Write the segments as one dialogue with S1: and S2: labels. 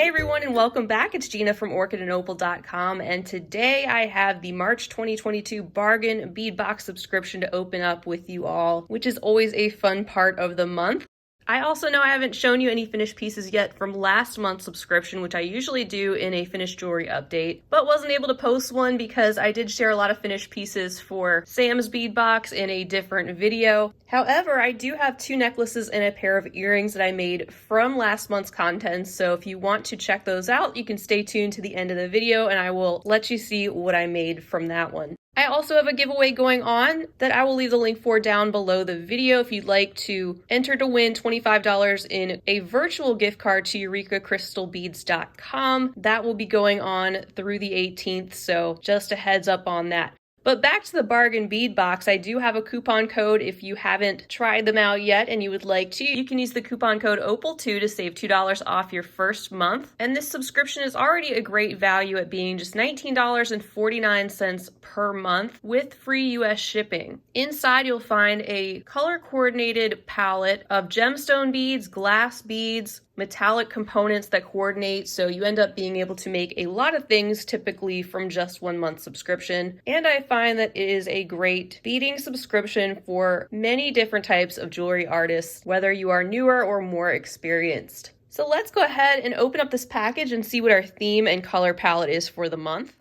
S1: Hey everyone, and welcome back. It's Gina from orchidandopal.com, and today I have the March 2022 bargain bead box subscription to open up with you all, which is always a fun part of the month. I also know I haven't shown you any finished pieces yet from last month's subscription, which I usually do in a finished jewelry update, but wasn't able to post one because I did share a lot of finished pieces for Sam's bead box in a different video. However, I do have two necklaces and a pair of earrings that I made from last month's content, so if you want to check those out, you can stay tuned to the end of the video and I will let you see what I made from that one. I also have a giveaway going on that I will leave the link for down below the video if you'd like to enter to win $25 in a virtual gift card to EurekaCrystalBeads.com. That will be going on through the 18th, so just a heads up on that. But back to the bargain bead box, I do have a coupon code if you haven't tried them out yet and you would like to. You can use the coupon code OPAL2 to save $2 off your first month. And this subscription is already a great value at being just $19.49 per month with free US shipping. Inside you'll find a color coordinated palette of gemstone beads, glass beads, metallic components that coordinate, so you end up being able to make a lot of things typically from just 1 month subscription. And I find that it is a great beading subscription for many different types of jewelry artists, whether you are newer or more experienced. So let's go ahead and open up this package and see what our theme and color palette is for the month.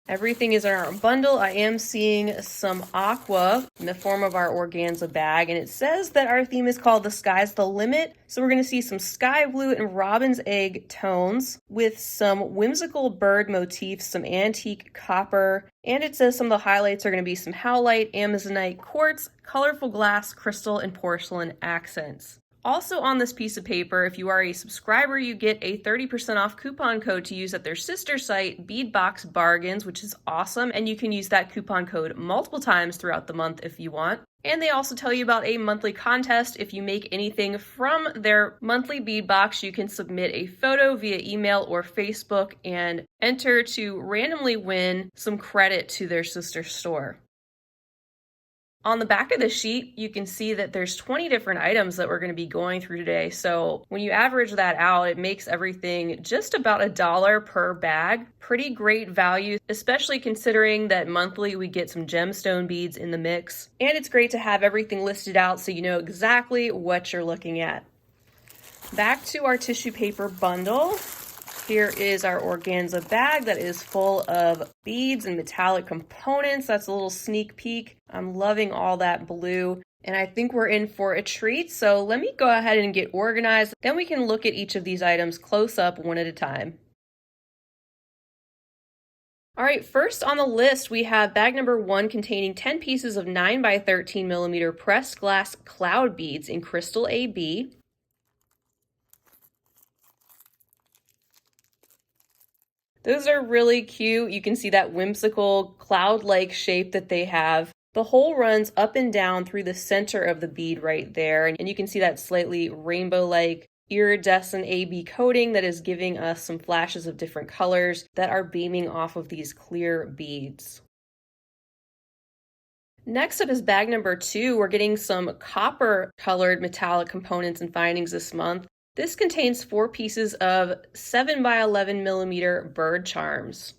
S1: Everything is in our bundle. I am seeing some aqua in the form of our organza bag, and it says that our theme is called The Sky's the Limit. So we're going to see some sky blue and robin's egg tones with some whimsical bird motifs, some antique copper, and it says some of the highlights are going to be some howlite, amazonite, quartz, colorful glass, crystal, and porcelain accents. Also on this piece of paper, if you are a subscriber, you get a 30% off coupon code to use at their sister site, Beadbox Bargains, which is awesome, and you can use that coupon code multiple times throughout the month if you want. And they also tell you about a monthly contest. If you make anything from their monthly bead box, you can submit a photo via email or Facebook and enter to randomly win some credit to their sister store. On the back of the sheet, you can see that there's 20 different items that we're going to be going through today. So when you average that out, it makes everything just about $1 per bag. Pretty great value, especially considering that monthly we get some gemstone beads in the mix. And it's great to have everything listed out so you know exactly what you're looking at. Back to our tissue paper bundle. Here is our organza bag that is full of beads and metallic components. That's a little sneak peek. I'm loving all that blue, and I think we're in for a treat. So let me go ahead and get organized. Then we can look at each of these items close up one at a time. All right, first on the list, we have bag number 1 containing 10 pieces of 9 by 13 millimeter pressed glass cloud beads in crystal AB. Those are really cute. You can see that whimsical cloud-like shape that they have. The hole runs up and down through the center of the bead right there, and you can see that slightly rainbow-like iridescent AB coating that is giving us some flashes of different colors that are beaming off of these clear beads. Next up is bag number 2. We're getting some copper-colored metallic components and findings this month. This contains 4 pieces of 7 by 11 millimeter bird charms.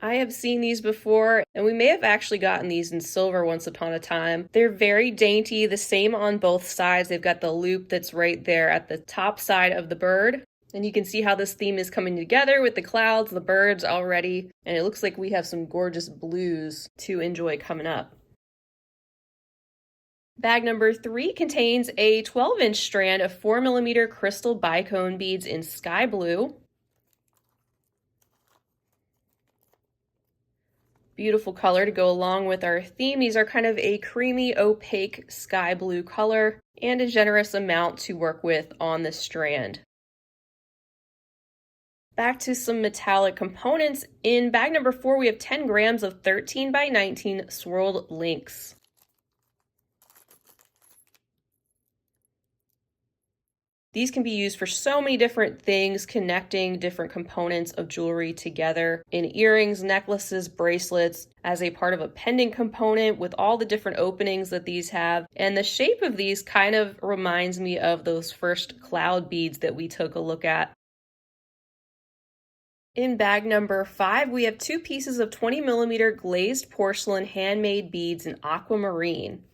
S1: I have seen these before, and we may have actually gotten these in silver once upon a time. They're very dainty, the same on both sides. They've got the loop that's right there at the top side of the bird. And you can see how this theme is coming together with the clouds, the birds already, and it looks like we have some gorgeous blues to enjoy coming up. Bag number 3 contains a 12-inch strand of 4 millimeter crystal bicone beads in sky blue. Beautiful color to go along with our theme. These are kind of a creamy, opaque sky blue color and a generous amount to work with on the strand. Back to some metallic components. In bag number 4, we have 10 grams of 13 by 19 swirled links. These can be used for so many different things, connecting different components of jewelry together in earrings, necklaces, bracelets, as a part of a pendant component with all the different openings that these have. And the shape of these kind of reminds me of those first cloud beads that we took a look at. In bag number 5, we have 2 pieces of 20mm glazed porcelain handmade beads in aquamarine.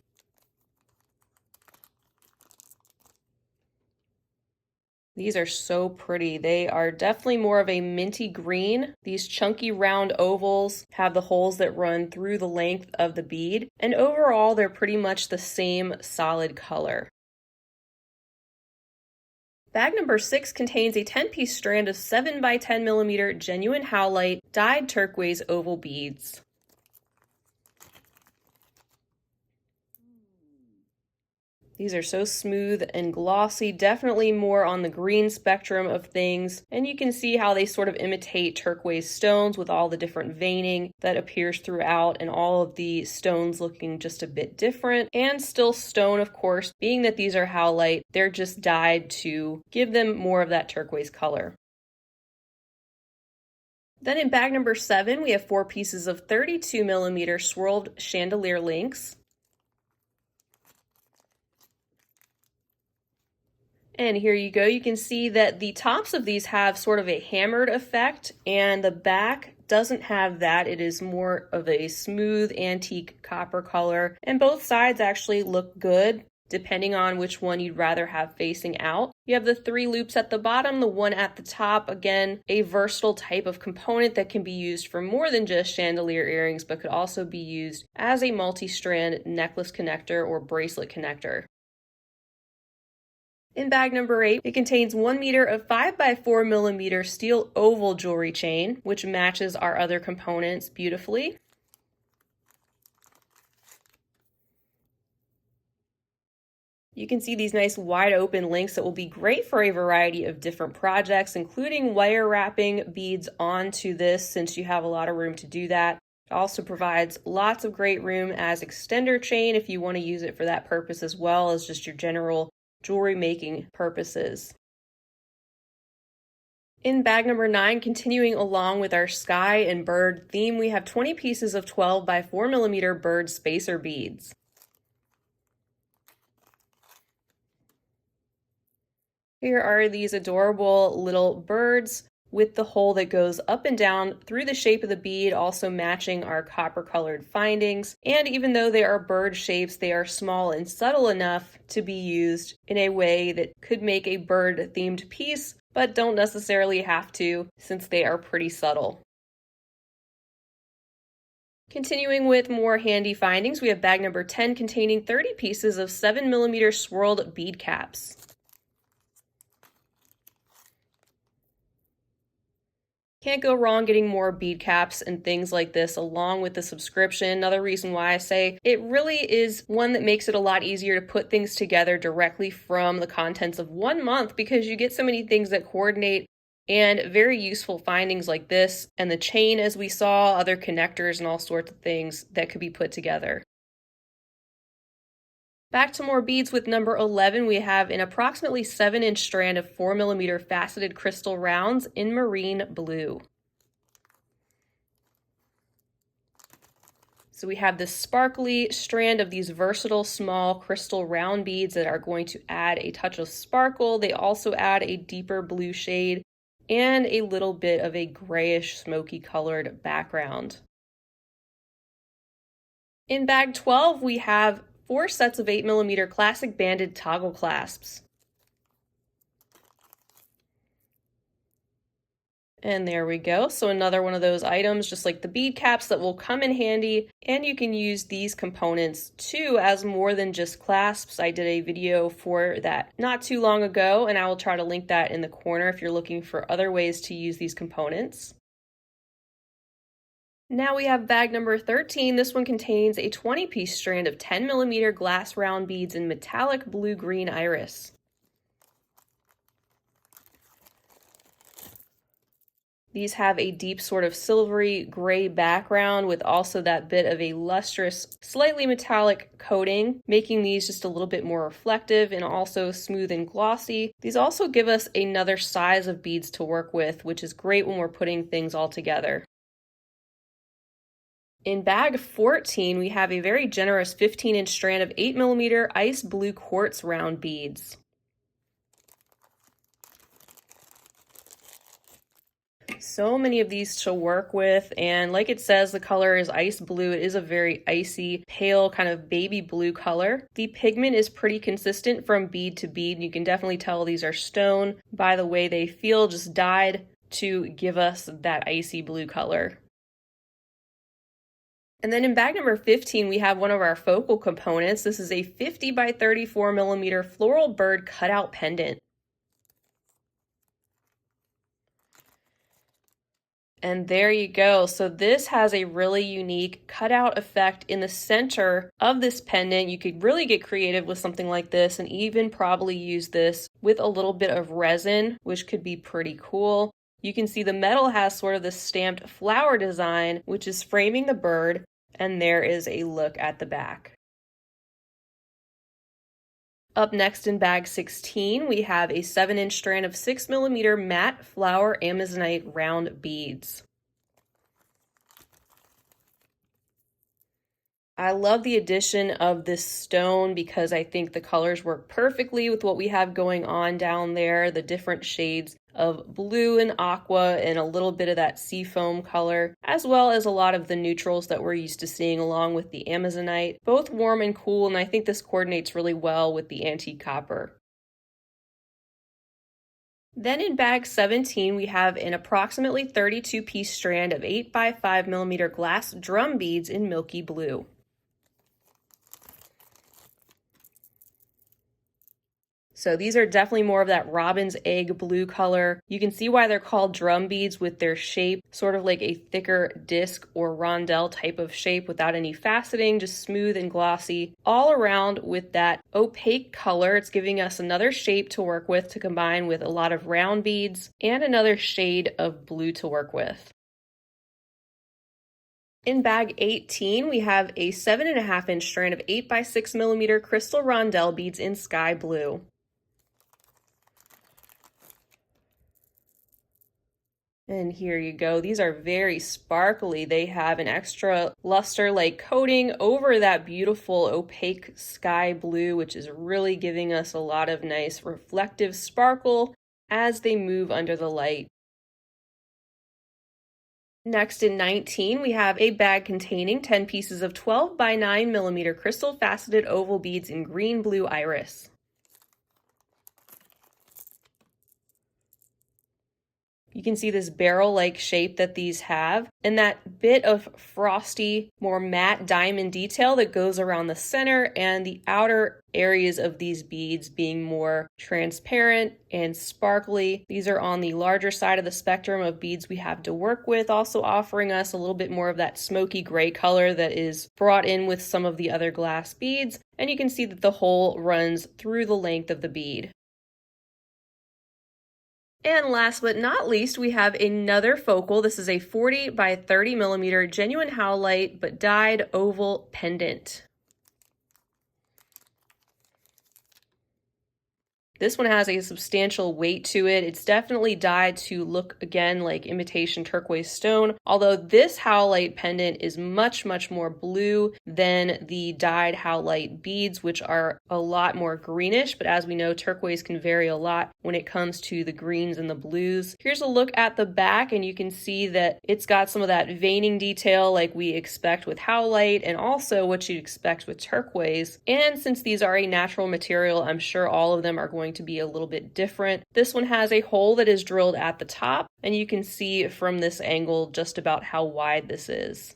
S1: These are so pretty. They are definitely more of a minty green. These chunky round ovals have the holes that run through the length of the bead, and overall they're pretty much the same solid color. Bag number 6 contains a 10-piece strand of 7x10mm genuine Howlite dyed turquoise oval beads. These are so smooth and glossy, definitely more on the green spectrum of things, and you can see how they sort of imitate turquoise stones with all the different veining that appears throughout, and all of the stones looking just a bit different, and still stone, of course, being that these are Howlite, they're just dyed to give them more of that turquoise color. Then in bag number 7, we have 4 pieces of 32mm swirled Chandelier links. And here you go. You can see that the tops of these have sort of a hammered effect, and the back doesn't have that. It is more of a smooth antique copper color, and both sides actually look good depending on which one you'd rather have facing out. You have the 3 loops at the bottom, the one at the top. Again, a versatile type of component that can be used for more than just chandelier earrings, but could also be used as a multi-strand necklace connector or bracelet connector. In bag number 8, it contains 1 meter of 5x4mm steel oval jewelry chain, which matches our other components beautifully. You can see these nice wide open links that will be great for a variety of different projects, including wire wrapping beads onto this, since you have a lot of room to do that. It also provides lots of great room as extender chain if you want to use it for that purpose, as well as just your general jewelry making purposes. In bag number 9, continuing along with our sky and bird theme, we have 20 pieces of 12x4mm bird spacer beads. Here are these adorable little birds with the hole that goes up and down through the shape of the bead, also matching our copper colored findings. And even though they are bird shapes, they are small and subtle enough to be used in a way that could make a bird themed piece, but don't necessarily have to, since they are pretty subtle. Continuing with more handy findings, we have bag number 10 containing 30 pieces of 7mm swirled bead caps. Can't go wrong getting more bead caps and things like this along with the subscription. Another reason why I say it really is one that makes it a lot easier to put things together directly from the contents of 1 month, because you get so many things that coordinate, and very useful findings like this, and the chain as we saw, other connectors and all sorts of things that could be put together. Back to more beads with number 11, we have an approximately 7-inch strand of 4mm faceted crystal rounds in marine blue. So we have this sparkly strand of these versatile small crystal round beads that are going to add a touch of sparkle. They also add a deeper blue shade and a little bit of a grayish smoky colored background. In bag 12, we have 4 sets of 8mm classic banded toggle clasps. And there we go. So another one of those items, just like the bead caps, that will come in handy, and you can use these components too as more than just clasps. I did a video for that not too long ago, and I will try to link that in the corner if you're looking for other ways to use these components. Now we have bag number 13. This one contains a 20-piece strand of 10mm glass round beads in metallic blue-green iris. These have a deep sort of silvery gray background with also that bit of a lustrous, slightly metallic coating, making these just a little bit more reflective and also smooth and glossy. These also give us another size of beads to work with, which is great when we're putting things all together. In bag 14, we have a very generous 15-inch strand of 8mm ice blue quartz round beads. So many of these to work with, and like it says, the color is ice blue. It is a very icy, pale, kind of baby blue color. The pigment is pretty consistent from bead to bead. You can definitely tell these are stone by the way they feel, just dyed to give us that icy blue color. And then in bag number 15, we have one of our focal components. This is a 50 by 34mm floral bird cutout pendant. And there you go. So this has a really unique cutout effect in the center of this pendant. You could really get creative with something like this and even probably use this with a little bit of resin, which could be pretty cool. You can see the metal has sort of this stamped flower design, which is framing the bird, and there is a look at the back. Up next in bag 16, we have a 7-inch strand of 6mm matte flower amazonite round beads. I love the addition of this stone because I think the colors work perfectly with what we have going on down there, the different shades of blue and aqua and a little bit of that seafoam color, as well as a lot of the neutrals that we're used to seeing along with the amazonite. Both warm and cool, and I think this coordinates really well with the antique copper. Then in bag 17, we have an approximately 32-piece strand of 8 by 5mm glass drum beads in milky blue. So these are definitely more of that robin's egg blue color. You can see why they're called drum beads with their shape, sort of like a thicker disc or rondelle type of shape without any faceting, just smooth and glossy. All around with that opaque color, it's giving us another shape to work with to combine with a lot of round beads and another shade of blue to work with. In bag 18, we have a 7.5-inch strand of 8 by 6mm crystal rondelle beads in sky blue. And here you go. These are very sparkly. They have an extra luster-like coating over that beautiful opaque sky blue, which is really giving us a lot of nice reflective sparkle as they move under the light. Next in 19, we have a bag containing 10 pieces of 12 by 9mm crystal faceted oval beads in green blue iris. You can see this barrel-like shape that these have, and that bit of frosty, more matte diamond detail that goes around the center and the outer areas of these beads being more transparent and sparkly. These are on the larger side of the spectrum of beads we have to work with, also offering us a little bit more of that smoky gray color that is brought in with some of the other glass beads, and you can see that the hole runs through the length of the bead. And last but not least, we have another focal. This is a 40 by 30mm genuine howlite but dyed oval pendant. This one has a substantial weight to it. It's definitely dyed to look, again, like imitation turquoise stone, although this howlite pendant is much, much more blue than the dyed howlite beads, which are a lot more greenish, but as we know, turquoise can vary a lot when it comes to the greens and the blues. Here's a look at the back, and you can see that it's got some of that veining detail like we expect with howlite, and also what you'd expect with turquoise. And since these are a natural material, I'm sure all of them are going to be a little bit different. This one has a hole that is drilled at the top, and you can see from this angle just about how wide this is.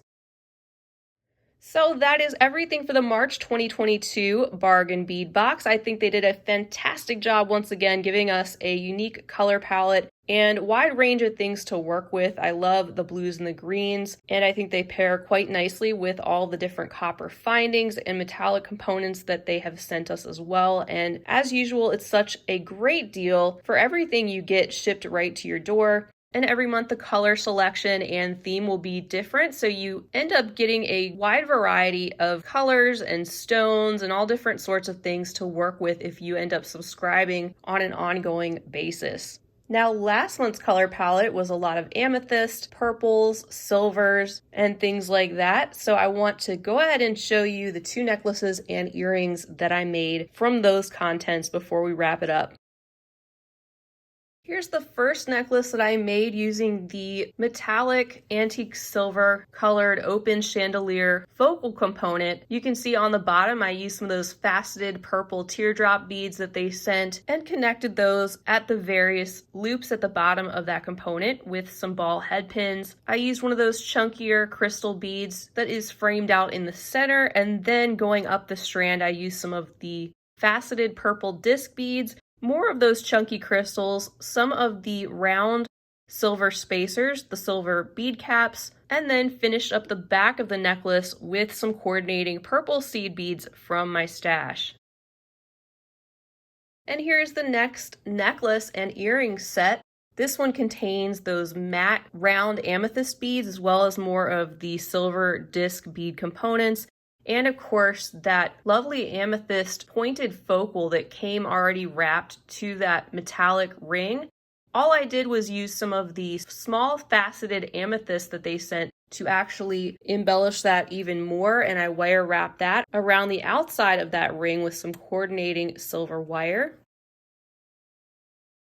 S1: So that is everything for the March 2022 bargain bead box. I think they did a fantastic job once again, giving us a unique color palette and wide range of things to work with. I love the blues and the greens, and I think they pair quite nicely with all the different copper findings and metallic components that they have sent us as well. And as usual, it's such a great deal for everything you get shipped right to your door. And every month the color selection and theme will be different, so you end up getting a wide variety of colors and stones and all different sorts of things to work with if you end up subscribing on an ongoing basis. Now, last month's color palette was a lot of amethyst, purples, silvers, and things like that. So I want to go ahead and show you the 2 necklaces and earrings that I made from those contents before we wrap it up. Here's the first necklace that I made using the metallic antique silver colored open chandelier focal component. You can see on the bottom I used some of those faceted purple teardrop beads that they sent and connected those at the various loops at the bottom of that component with some ball head pins. I used one of those chunkier crystal beads that is framed out in the center, and then going up the strand I used some of the faceted purple disc beads, more of those chunky crystals, some of the round silver spacers, the silver bead caps, and then finished up the back of the necklace with some coordinating purple seed beads from my stash. And here's the next necklace and earring set. This one contains those matte round amethyst beads as well as more of the silver disc bead components. And of course, that lovely amethyst pointed focal that came already wrapped to that metallic ring. All I did was use some of the small faceted amethyst that they sent to actually embellish that even more, and I wire wrapped that around the outside of that ring with some coordinating silver wire.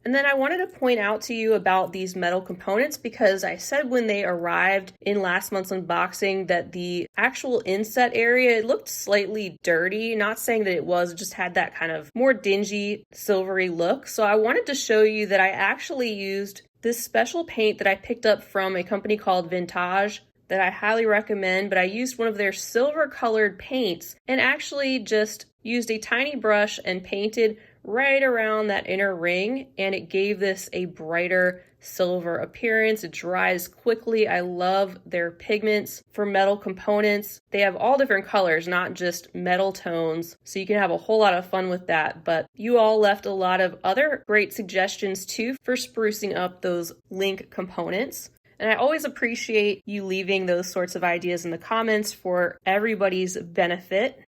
S1: And then I wanted to point out to you about these metal components because I said when they arrived in last month's unboxing that the actual inset area, it looked slightly dirty. Not saying that it was, it just had that kind of more dingy, silvery look. So I wanted to show you that I actually used this special paint that I picked up from a company called Vintage that I highly recommend, but I used one of their silver colored paints and actually just used a tiny brush and painted right around that inner ring, and it gave this a brighter silver appearance. It dries quickly. I love their pigments for metal components. They have all different colors, not just metal tones, so you can have a whole lot of fun with that. But you all left a lot of other great suggestions too for sprucing up those link components. And I always appreciate you leaving those sorts of ideas in the comments for everybody's benefit.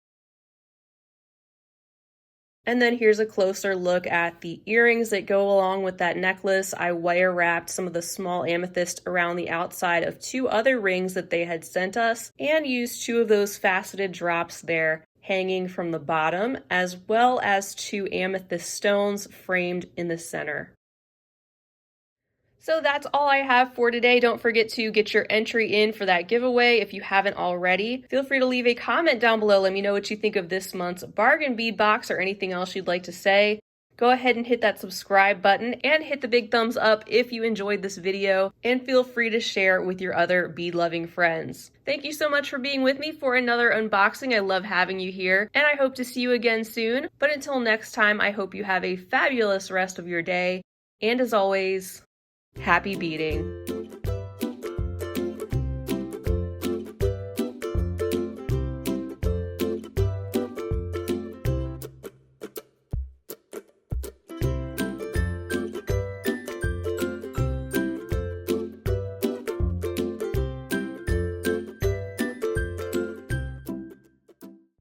S1: And then here's a closer look at the earrings that go along with that necklace. I wire wrapped some of the small amethyst around the outside of 2 other rings that they had sent us and used 2 of those faceted drops there hanging from the bottom, as well as 2 amethyst stones framed in the center. So that's all I have for today. Don't forget to get your entry in for that giveaway if you haven't already. Feel free to leave a comment down below. Let me know what you think of this month's bargain bead box or anything else you'd like to say. Go ahead and hit that subscribe button and hit the big thumbs up if you enjoyed this video, and feel free to share with your other bead-loving friends. Thank you so much for being with me for another unboxing. I love having you here, and I hope to see you again soon. But until next time, I hope you have a fabulous rest of your day, and as always, happy beading.